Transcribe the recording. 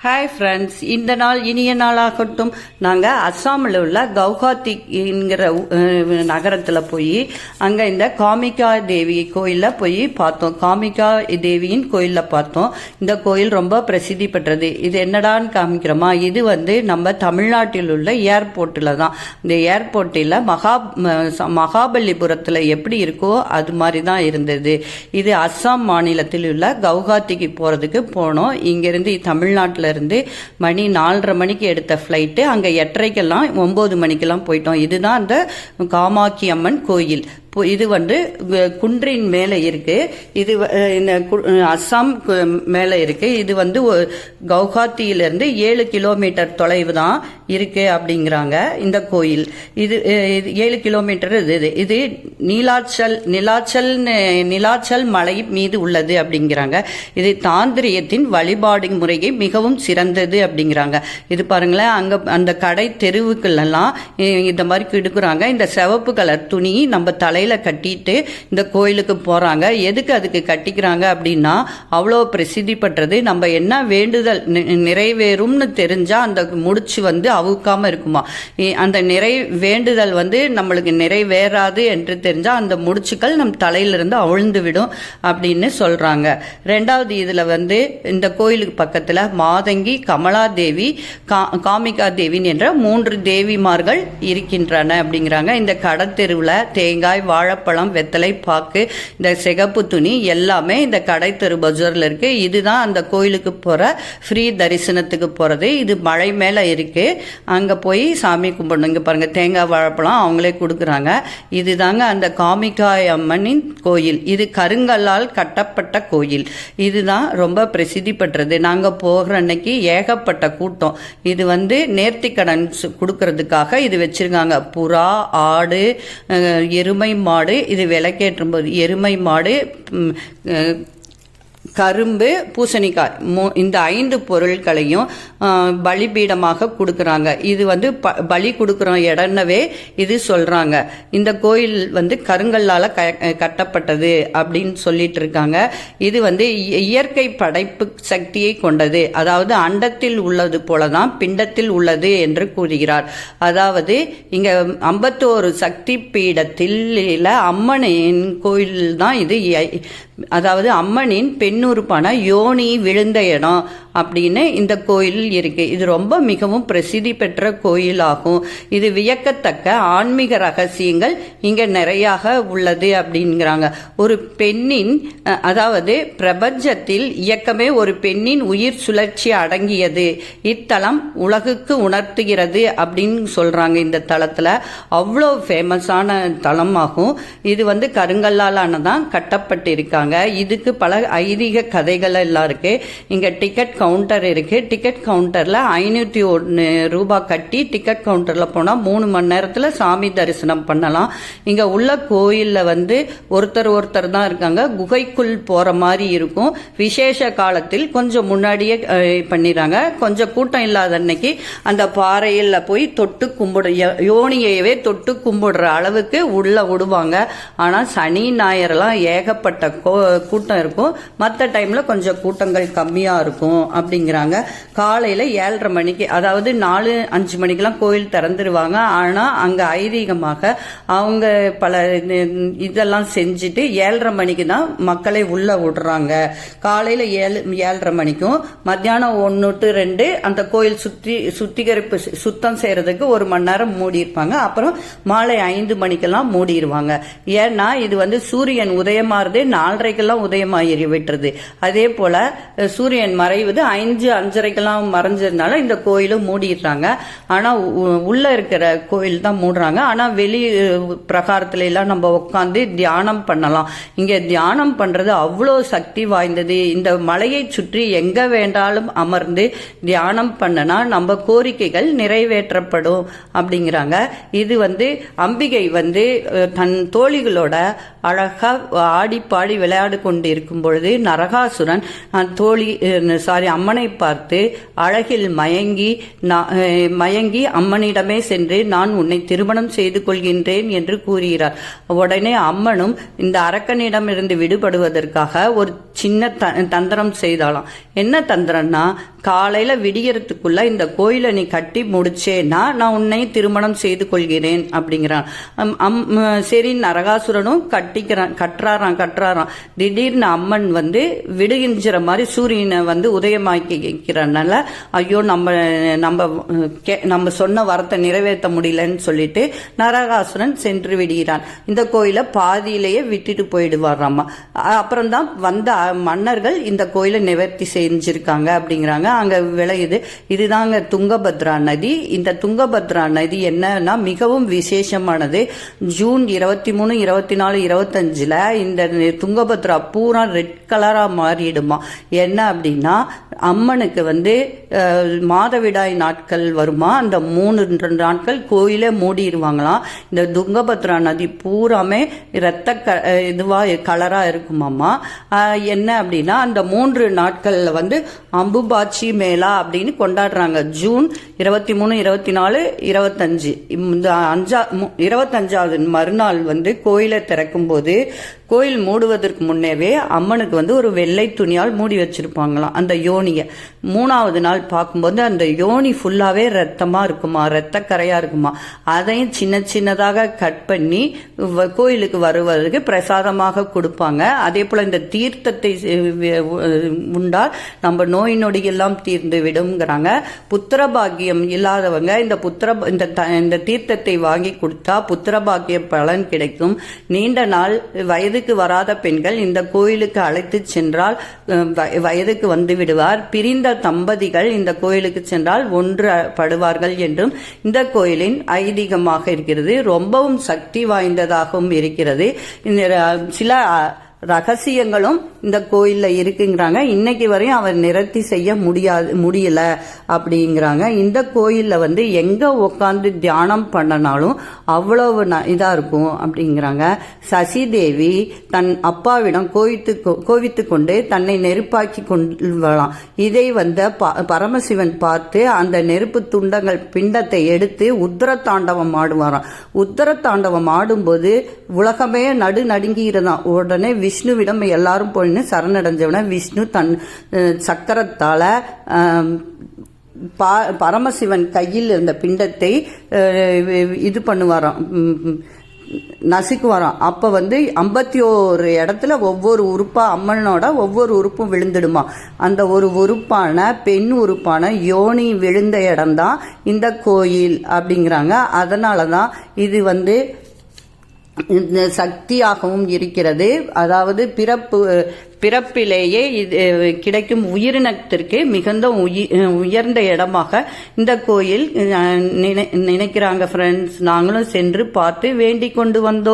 Hi friends, இந்த நாள் இனிய நாளாகட்டும். நாங்கள் அஸ்ஸாமில் உள்ள கவுஹாத்திங்கிற நகரத்தில் போய் அங்கே இந்த காமிகா தேவி கோயிலில் போய் பார்த்தோம். காமிகா தேவியின் கோயிலில் பார்த்தோம். இந்த கோயில் ரொம்ப பிரசித்தி பெற்றது. இது என்னடான்னு காமிக்கிறோமா, இது நம்ம தமிழ்நாட்டில் உள்ள ஏர்போர்ட்டில் தான். இந்த ஏர்போர்ட்டில் மகாபலிபுரத்தில் எப்படி இருக்கோ அது மாதிரி தான் இருந்தது. இது அஸ்ஸாம் மாநிலத்தில் உள்ள கவுஹாத்திக்கு போகிறதுக்கு போனோம். இங்கேருந்து தமிழ்நாட்டில் இருந்து மணி 4:30 மணிக்கு எடுத்த ஃப்ளைட்டு அங்கே 8:30க்கெல்லாம் 9 மணிக்கெல்லாம் போயிட்டோம். இதுதான் அந்த காமாட்சி அம்மன் கோயில். இது குன்றின் மேலே இருக்கு. இது இந்த அஸ்ஸாம் மேலே இருக்கு. இது கவுஹாத்தியிலிருந்து 7 கிலோமீட்டர் தொலைவு தான் இருக்கு அப்படிங்கிறாங்க இந்த கோயில். இது 7 கிலோமீட்டர். இது நீலாச்சல் மலை மீது உள்ளது அப்படிங்கிறாங்க. இது தாந்திரியத்தின் வழிபாடு முறையை மிகவும் சிறந்தது அப்படிங்கிறாங்க. இது பாருங்களேன், அங்க அந்த கடை தெருவுக்கெல்லாம் இந்த மாதிரி கிடுக்குறாங்க. இந்த சிவப்பு கலர் துணி நம்ம தலையில கட்டிட்டு இந்த கோயிலுக்கு போறாங்க. எதுக்கு அதுக்கு கட்டிக்கிறாங்க அப்படின்னா, அவ்வளோ பிரசித்தி பெற்றது. நம்ம என்ன வேண்டுதல் நிறைவேறும்னு தெரிஞ்சா அந்த முடிச்சு அவுக்காம இருக்குமா. அந்த வேண்டுதல் நம்மளுக்கு நிறைவேறாது என்று தெரிஞ்சா அந்த முடிச்சுக்கள் நம் தலையிலிருந்து அவிழ்ந்து விடும் அப்படின்னு சொல்றாங்க. ரெண்டாவது இதுல இந்த கோயிலுக்கு பக்கத்துல மாதங்கி, கமலாதேவி, காமிகா தேவி என்ற 3 தேவிமார்கள் இருக்கின்றன அப்படிங்கிறாங்க. இந்த கடத்தெருவுல தேங்காய், வாழைப்பழம், வெத்தலை பாக்கு, இந்த சிகப்பு துணி எல்லாமே இந்த கடை தெரு பஜார்ல இருக்கு. இதுதான் அந்த கோயிலுக்கு போற ஃப்ரீ தரிசனத்துக்கு போறது. இது மலை மேல இருக்கு. அங்க போய் சாமி கும்பிடணும். இங்க பாருங்க, தேங்காய், வாழைப்பழம் அவங்களே கொடுக்குறாங்க. இதுதாங்க அந்த காமிகா அம்மனின் கோயில். இது கருங்கல்லால் கட்டப்பட்ட கோயில். இதுதான் ரொம்ப பிரசித்தி பெற்றது. நாங்க போகிற அன்னைக்கு ஏகப்பட்ட கூட்டம். இது நேர்த்திக்கடன் கொடுக்கறதுக்காக இது வச்சிருக்காங்க. புறா, ஆடு, எருமை மாடு. இது விளக்கேற்றும் போது எருமை மாடு, கரும்பு, பூசணிக்காய், இந்த 5 பொருட்களையும் பலிபீடமாக கொடுக்குறாங்க. இது பலி கொடுக்குற இடம்னவே இது சொல்றாங்க. இந்த கோயில் கருங்கல்லால கட்டப்பட்டது அப்படின்னு சொல்லிட்டு இருக்காங்க. இது இயற்கை படைப்பு சக்தியை கொண்டது. அதாவது அண்டத்தில் உள்ளது போலதான் பிண்டத்தில் உள்ளது என்று கூறுகிறார். அதாவது இங்க 51 சக்தி பீடத்தில் அம்மனின் கோயில் தான் இது. அதாவது அம்மனின் பெண்ணுறுப்பான யோனி விழுந்த இடம் அப்படின்னு இந்த கோயில் இருக்கு. இது ரொம்ப மிகவும் பிரசித்தி பெற்ற கோயில் ஆகும். இது வியக்கத்தக்க ஆன்மீக ரகசியங்கள் இங்க நிறைய உள்ளது அப்படிங்கிறாங்க. ஒரு பெண்ணின், அதாவது பிரபஞ்சத்தில் இயக்கமே ஒரு பெண்ணின் உயிர் சுழற்சி அடங்கியது. இத்தலம் உலகுக்கு உணர்த்துகிறது அப்படின்னு சொல்றாங்க. இந்த தலத்துல அவ்வளோ ஃபேமஸான தலமாகும். இது கருங்கல்லாலானதான் கட்டப்பட்டிருக்காங்க. இதுக்கு பல ஐதீக கதைகள் எல்லாம் இருக்கு. இங்க டிக்கெட் கவுண்டர் இருக்கு. டிக்கெட் கவுண்டர்ல 501 ரூபாய் கட்டி டிக்கெட் கவுண்டர்ல போனா 3 மணி நேரத்துல சாமி தரிசனம் பண்ணலாம். இங்க உள்ள கோயில்ல ஒருத்தர் தான் இருக்காங்க. குகைக்குள் போற மாதிரி இருக்கும். விசேஷ காலத்தில் கொஞ்சம் முன்னாடியே பண்ணிடுறாங்க. கொஞ்சம் கூட்டம் இல்லாத அன்னைக்கு அந்த பாறையில போய் தொட்டு யோனியவே தொட்டு கும்பிடுற அளவுக்கு உள்ள விடுவாங்க. ஆனா சனி ஞாயிறெல்லாம் ஏகப்பட்ட கூட்டம் இருக்கும். மற்ற டைம்ல கொஞ்சம் கூட்டங்கள் கம்மியா இருக்கும் அப்படிங்கிறாங்க. காலையில 7:30 மணிக்கு, அதாவது 4-5 மணிக்கெல்லாம் கோயில் திறந்துருவாங்க. ஆனா அங்க ஐதீகமாக அவங்க பல இதெல்லாம் செஞ்சுட்டு 7:30 மணிக்கு தான் மக்களை உள்ள விடுறாங்க. காலையில 7:30 மணிக்கும் மத்தியானம் 1 to 2 அந்த கோயில் சுத்திகரிப்பு சுத்தம் செய்யறதுக்கு 1 மணி நேரம் மூடி இருப்பாங்க. அப்புறம் மாலை 5 மணிக்கெல்லாம் மூடிடுவாங்க. ஏன்னா இது சூரியன் உதயமாறுது 4:30க்கெல்லாம் உதயமாகி விட்டுருது. அதே போல சூரியன் மறைவது 5-5:30க்கெல்லாம் மறைஞ்சதுனால இந்த கோயிலும் மூடிடுறாங்க. ஆனா உள்ள இருக்கிற கோயில் தான் மூடுறாங்க. ஆனா வெளி பிரகாரத்துல எல்லாம் நம்ம உட்காந்து தியானம் பண்ணலாம். இங்க தியானம் பண்றது அவ்வளோ சக்தி வாய்ந்தது. இந்த மலையை சுற்றி எங்க வேண்டாலும் அமர்ந்து தியானம் பண்ணனா நம்ம கோரிக்கைகள் நிறைவேற்றப்படும் அப்படிங்கிறாங்க. இது அம்பிகை தன் தோழிகளோட அழகா ஆடி பாடி விளையாடு கொண்டு இருக்கும் பொழுது நரகாசுரன் அம்மனை பார்த்து அழகில் மயங்கி அம்மனிடமே சென்று நான் உன்னை திருமணம் செய்து கொள்கின்றேன் என்று கூறுகிறார். உடனே அம்மனும் இந்த அரக்கனிடமிருந்து விடுபடுவதற்காக ஒரு சின்ன தந்திரம் செய்தாலாம். என்ன தந்திரம்னா, காலையில விடியறதுக்குள்ள இந்த கோயிலை நீ கட்டி முடிச்சேன்னா நான் உன்னை திருமணம் செய்து கொள்கிறேன் அப்படிங்கிறான். சரி, நரகாசுரனும் கட்டுறாராம். திடீர்னு அம்மன் விடுகின்ற மாதிரி சூரியனை உதயமாக்கிறனால ஐயோ நம்ம சொன்ன வரத்தை நிறைவேற்ற முடியலன்னு சொல்லிட்டு நரகாசுரன் சென்று விடுகிறான். இந்த கோயிலை பாதியிலேயே விட்டுட்டு போயிடுவாராமா. அப்புறம் தான் வந்த மன்னர்கள் இந்த கோயிலை நிவர்த்தி செஞ்சிருக்காங்க அப்படிங்கிறாங்க. அங்க விளையுது. இதுதாங்க துங்கபத்ரா நதி. இந்த துங்கபத்ரா நதி என்னன்னா மிகவும் விசேஷமானது. ஜூன் 23, 24, 25 இந்த துங்கபத்ரா பூரா ரெட் கலரா மாறிடுமா. என்ன அப்படின்னா, அம்மனுக்கு மாதவிடாய் நாட்கள் வருமா. அந்த 3 நாட்கள் கோயிலே மூடிடுவாங்களாம். இந்த துங்கபத்ரா நதி பூராமே ரத்த கலரா இருக்குமாமா. என்ன அப்படின்னா, அந்த 3 நாட்கள்ல அம்புபாச்சி மேளா அப்படின்னு கொண்டாடுறாங்க. ஜூன் 23, 24, 25 இந்த 25வது மறுநாள் கோயிலை திறக்கும் போது கோயில் மூடுவதற்கு முன்னேவே அம்மனுக்கு ஒரு வெள்ளை துணியால் மூடி வச்சிருப்பாங்களாம் அந்த யோனிய. 3வது நாள் பார்க்கும்போது அந்த யோனி ஃபுல்லாவே ரத்தமா இருக்குமா, ரத்த கரையா இருக்குமா. அதையும் சின்ன சின்னதாக கட் பண்ணி கோயிலுக்கு வருவதற்கு பிரசாதமாக கொடுப்பாங்க. அதே போல இந்த தீர்த்தத்தை உண்டால் நம்ம நோய் நொடியெல்லாம் தீர்ந்து விடுங்கிறாங்க. புத்திரபாகியம் இல்லாதவங்க இந்த தீர்த்தத்தை வாங்கி கொடுத்தா புத்திரபாகிய பலன் கிடைக்கும். நீண்ட நாள் வயதுக்கு வராத பெண்கள் இந்த கோயிலுக்கு அழைத்து சென்றால் வயதுக்கு வந்து விடுவார். பிரிந்த தம்பதிகள் இந்த கோயிலுக்கு சென்றால் ஒன்றுபடுவார்கள் என்றும் இந்த கோயிலின் ஐதீகமாக இருக்கிறது. ரொம்பவும் சக்தி வாய்ந்ததாகவும் இருக்கிறது. சில ரகசியங்களும் இந்த கோயில்ல இருக்குங்கிறாங்க. இன்னைக்கு வரையும் அவர் நிவர்த்தி செய்ய முடியல அப்படிங்கிறாங்க. இந்த கோயில்ல எங்க உட்காந்து தியானம் பண்ணனாலும் அவ்வளவு இதா இருக்கும் அப்படிங்கிறாங்க. சசிதேவி தன் அப்பாவிடம் கோவித்து கொண்டு தன்னை நெருப்பாக்கி கொள்ளலாம். இதை பரமசிவன் பார்த்து அந்த நெருப்பு துண்டங்கள் பிண்டத்தை எடுத்து உத்தரத்தாண்டவம் ஆடுவாராம். உத்தரத்தாண்டவம் ஆடும்போது உலகமே நடுநடுங்கிறதான். உடனே விஷ்ணுவிடம் எல்லாரும் போய் சரணடைஞ்சவன விஷ்ணு தன் சக்கரத்தால பரமசிவன் கையில் இருந்த பிண்டத்தை இது பண்ணுவாராம், நசுக்குவாராம். அப்ப 51 இடத்துல ஒவ்வொரு உறுப்பா அம்மனோட ஒவ்வொரு உறுப்பும் விழுந்துடுமா. அந்த ஒரு உறுப்பான பெண் உறுப்பான யோனி விழுந்த இடம்தான் இந்த கோயில் அப்படிங்கிறாங்க. அதனாலதான் இது சக்தியாகவும் இருக்கிறது. அதாவது பிறப்பிலேயே கிடைக்கும் உயிரினத்திற்கு மிகுந்த உயர்ந்த இடமாக இந்த கோயில் நினைக்கிறாங்க ஃப்ரெண்ட்ஸ். நாங்களும் சென்று பார்த்து வேண்டிக் கொண்டு வந்தோம்.